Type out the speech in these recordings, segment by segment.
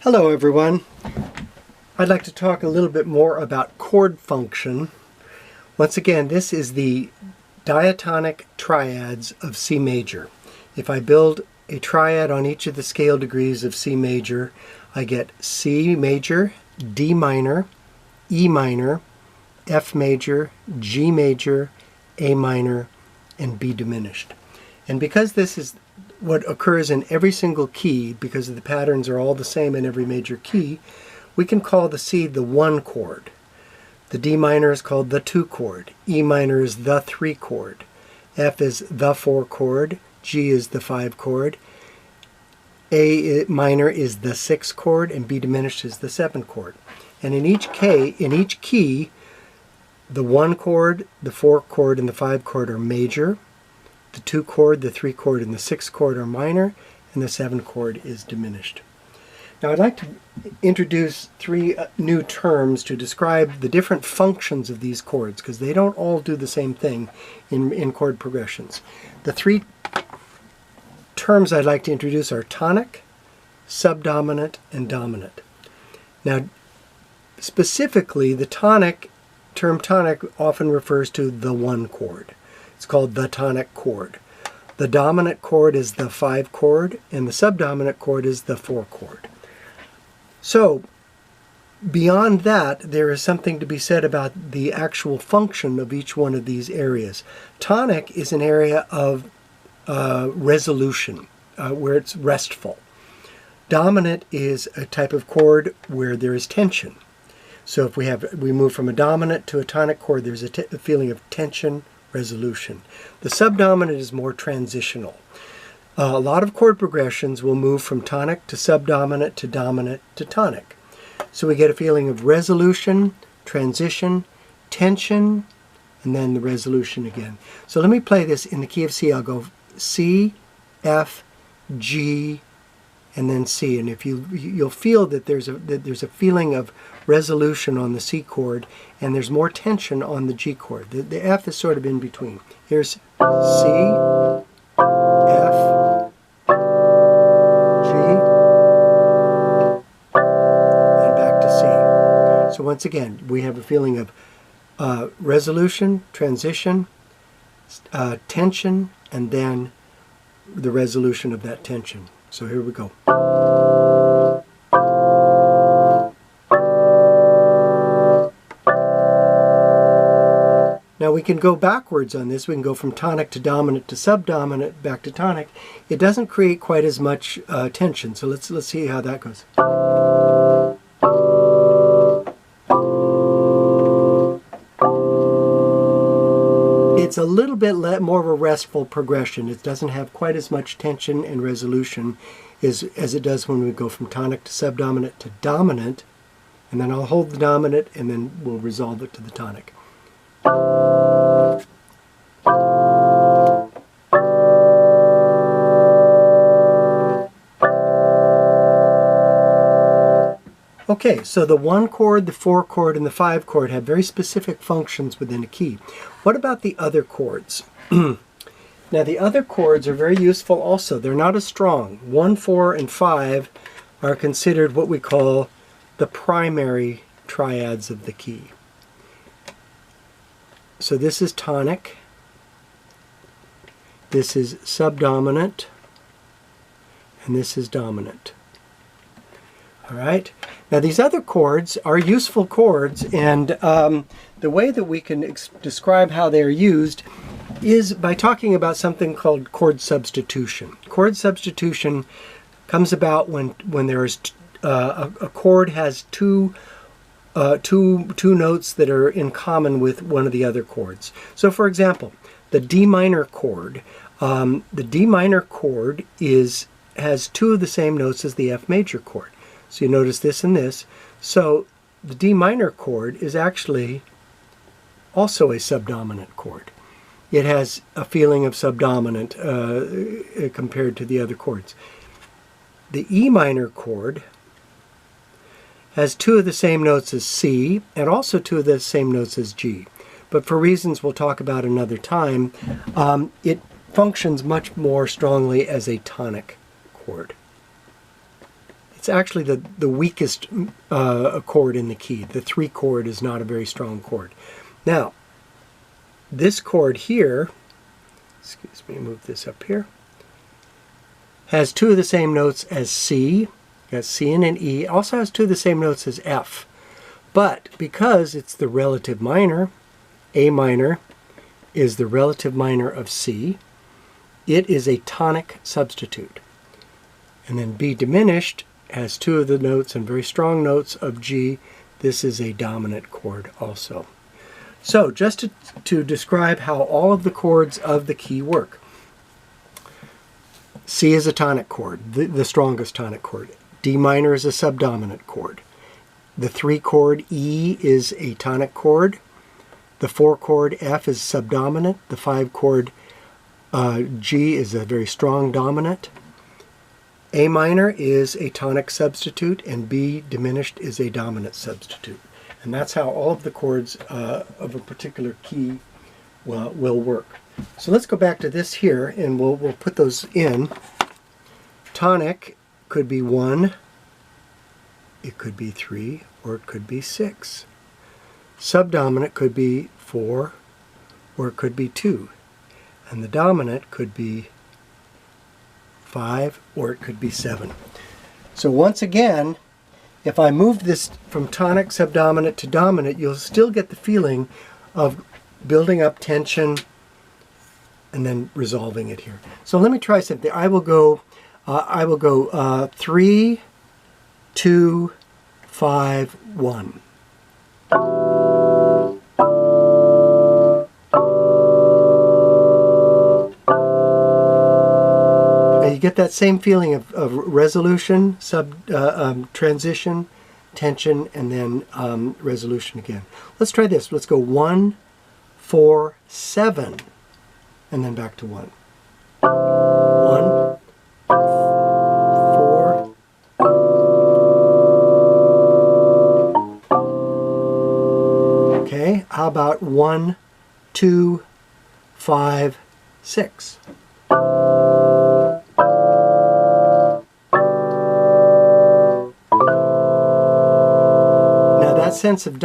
Hello everyone. I'd like to talk a little bit more about chord function. Once again, this is the diatonic triads of C major. If I build a triad on each of the scale degrees of C major, I get C major, D minor, E minor, F major, G major, A minor, and B diminished. And because this is what occurs in every single key, because the patterns are all the same in every major key, we can call the C the 1 chord. The D minor is called the 2 chord. E minor is the 3 chord. F is the 4 chord. G is the 5 chord. A minor is the 6 chord, and B diminished is the 7 chord. And in each key, the 1 chord, the 4 chord, and the 5 chord are major. The 2 chord, the 3 chord, and the 6 chord are minor, and the 7 chord is diminished. Now I'd like to introduce 3 new terms to describe the different functions of these chords, because they don't all do the same thing in chord progressions. The 3 terms I'd like to introduce are tonic, subdominant, and dominant. Now specifically, the term tonic often refers to the 1 chord. It's called the tonic chord. The dominant chord is the 5 chord, and the subdominant chord is the 4 chord. So, beyond that, there is something to be said about the actual function of each one of these areas. Tonic is an area of resolution, where it's restful. Dominant is a type of chord where there is tension. So if we move from a dominant to a tonic chord, there's a feeling of tension, resolution. The subdominant is more transitional. A lot of chord progressions will move from tonic to subdominant to dominant to tonic. So we get a feeling of resolution, transition, tension, and then the resolution again. So let me play this in the key of C. I'll go C, F, G, and then C. And if you'll feel that there's a feeling of resolution on the C chord, and there's more tension on the G chord. The F is sort of in between. Here's C, F, G, and back to C. So once again, we have a feeling of resolution, transition, tension, and then the resolution of that tension. So here we go. Now we can go backwards on this. We can go from tonic to dominant to subdominant, back to tonic. It doesn't create quite as much tension, so let's see how that goes. It's a little bit more of a restful progression. It doesn't have quite as much tension and resolution as it does when we go from tonic to subdominant to dominant, and then I'll hold the dominant and then we'll resolve it to the tonic. Okay, so the 1 chord, the 4 chord, and the 5 chord have very specific functions within a key. What about the other chords? Now the other chords are very useful also. They're not as strong. 1, 4, and 5 are considered what we call the primary triads of the key. So this is tonic, this is subdominant, and this is dominant. All right. Now these other chords are useful chords, and the way that we can describe how they're used is by talking about something called chord substitution. Chord substitution comes about when there is a chord has two notes that are in common with one of the other chords. So for example, the D minor chord, has 2 of the same notes as the F major chord. So you notice this and this. So the D minor chord is actually also a subdominant chord. It has a feeling of subdominant compared to the other chords. The E minor chord has 2 of the same notes as C, and also 2 of the same notes as G. But for reasons we'll talk about another time, it functions much more strongly as a tonic chord. It's actually the weakest chord in the key. The 3 chord is not a very strong chord. Now, this chord here, excuse me, move this up here, has 2 of the same notes as C. Got C and an E. Also has 2 of the same notes as F. But because it's the relative minor, A minor is the relative minor of C, it is a tonic substitute. And then B diminished has 2 of the notes and very strong notes of G. This is a dominant chord also. So just to describe how all of the chords of the key work. C is a tonic chord, the strongest tonic chord. D minor is a subdominant chord. The 3 chord E is a tonic chord. The 4 chord F is subdominant. The 5 chord G is a very strong dominant. A minor is a tonic substitute, and B diminished is a dominant substitute. And that's how all of the chords of a particular key will work. So let's go back to this here, and we'll put those in. Tonic could be 1, it could be 3, or it could be 6. Subdominant could be 4, or it could be 2. And the dominant could be 5, or it could be 7. So once again, if I move this from tonic, subdominant to dominant, you'll still get the feeling of building up tension and then resolving it here. So let me try something. I will go 3, 2, 5, 1. Now you get that same feeling of resolution, transition, tension, and then resolution again. Let's try this. Let's go 1, 4, 7, and then back to 1. 1, 4. Okay, how about 1, 2, 5, 6? That sense of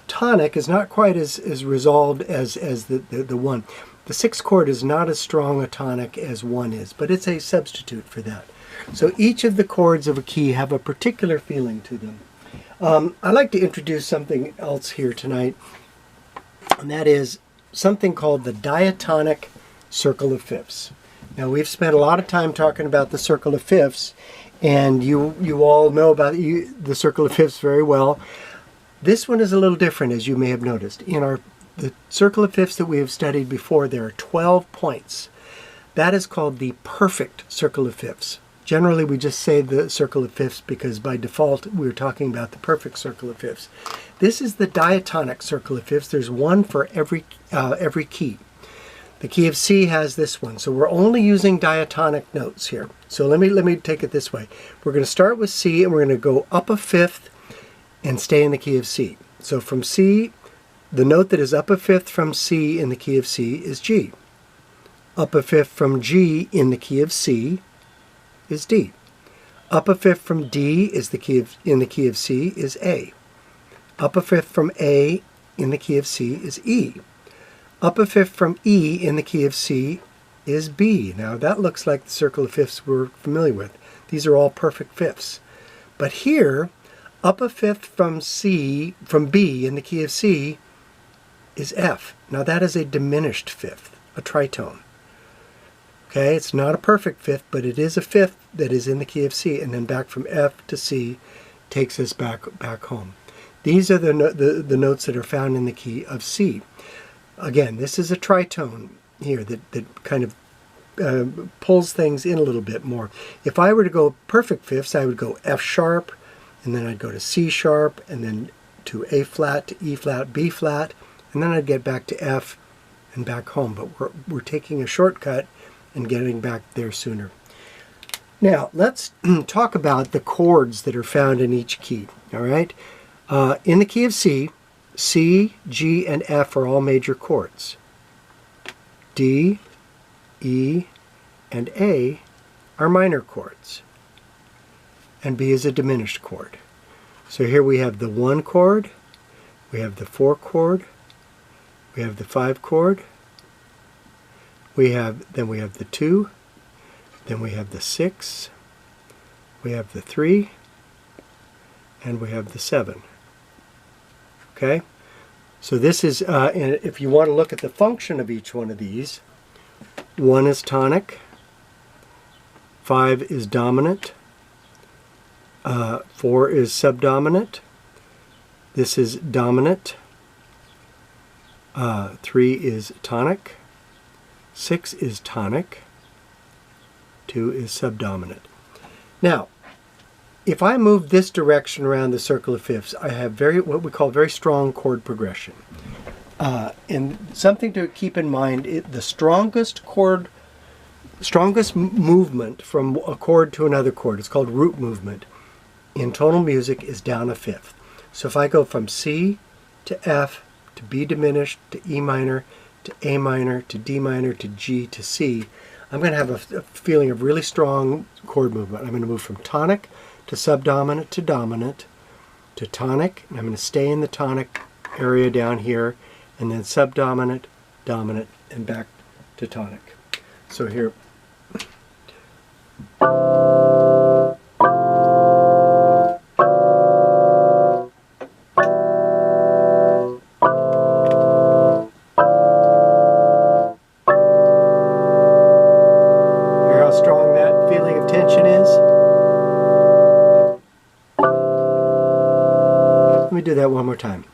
tonic is not quite as resolved as the 1. The 6th chord is not as strong a tonic as 1 is, but it's a substitute for that. So each of the chords of a key have a particular feeling to them. I'd like to introduce something else here tonight, and that is something called the diatonic circle of fifths. Now, we've spent a lot of time talking about the circle of fifths, and you all know about the circle of fifths very well. This one is a little different, as you may have noticed. In the circle of fifths that we have studied before, there are 12 points. That is called the perfect circle of fifths. Generally, we just say the circle of fifths because by default we're talking about the perfect circle of fifths. This is the diatonic circle of fifths. There's one for every key. The key of C has this one, so we're only using diatonic notes here. So let me take it this way. We're going to start with C, and we're going to go up a fifth and stay in the key of C. So from C, the note that is up a fifth from C in the key of C is G. Up a fifth from G in the key of C is D. Up a fifth from D is in the key of C is A. Up a fifth from A in the key of C is E. Up a fifth from E in the key of C is B. Now that looks like the circle of fifths we're familiar with. These are all perfect fifths. But here, up a fifth from B in the key of C is F. Now that is a diminished fifth, a tritone. Okay, it's not a perfect fifth, but it is a fifth that is in the key of C, and then back from F to C takes us back home. These are the notes that are found in the key of C. Again, this is a tritone here that kind of pulls things in a little bit more. If I were to go perfect fifths, I would go F sharp, and then I'd go to C sharp, and then to A flat, to E flat, B flat, and then I'd get back to F and back home. But we're taking a shortcut and getting back there sooner. Now, let's talk about the chords that are found in each key. All right? In the key of C, C, G, and F are all major chords. D, E, and A are minor chords. and B is a diminished chord. So here we have the 1 chord, we have the 4 chord, we have the 5 chord, then we have the 2, then we have the 6, we have the 3, and we have the 7. Okay? So this is, and if you want to look at the function of each one of these, 1 is tonic, 5 is dominant, 4 is subdominant, this is dominant, 3 is tonic, 6 is tonic, 2 is subdominant. Now, if I move this direction around the circle of fifths, I have what we call very strong chord progression. And something to keep in mind, the strongest movement from a chord to another chord, it's called root movement, in tonal music is down a fifth. So if I go from C to F to B diminished to E minor to A minor to D minor to G to C, I'm going to have a feeling of really strong chord movement. I'm going to move from tonic to subdominant to dominant to tonic, and I'm going to stay in the tonic area down here, and then subdominant, dominant, and back to tonic. So here. Hear how strong that feeling of tension is? Let me do that one more time.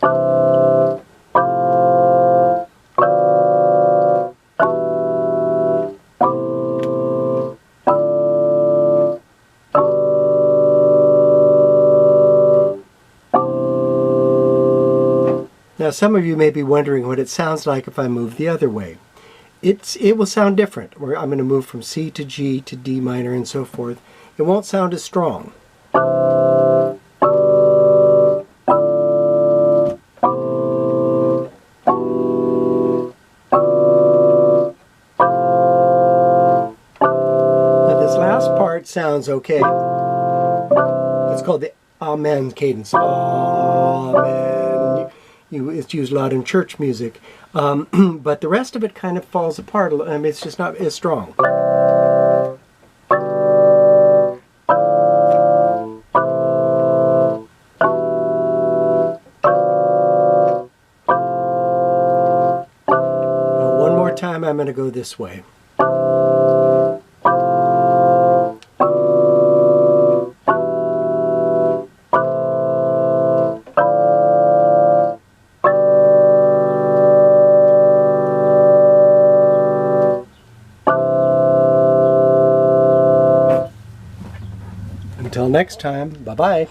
Now some of you may be wondering what it sounds like if I move the other way. It will sound different. Where I'm going to move from C to G to D minor and so forth. It won't sound as strong. Sounds okay. It's called the Amen cadence. Amen. It's used a lot in church music, but the rest of it kind of falls apart. I mean, it's just not as strong. One more time, I'm going to go this way. Until next time, bye-bye.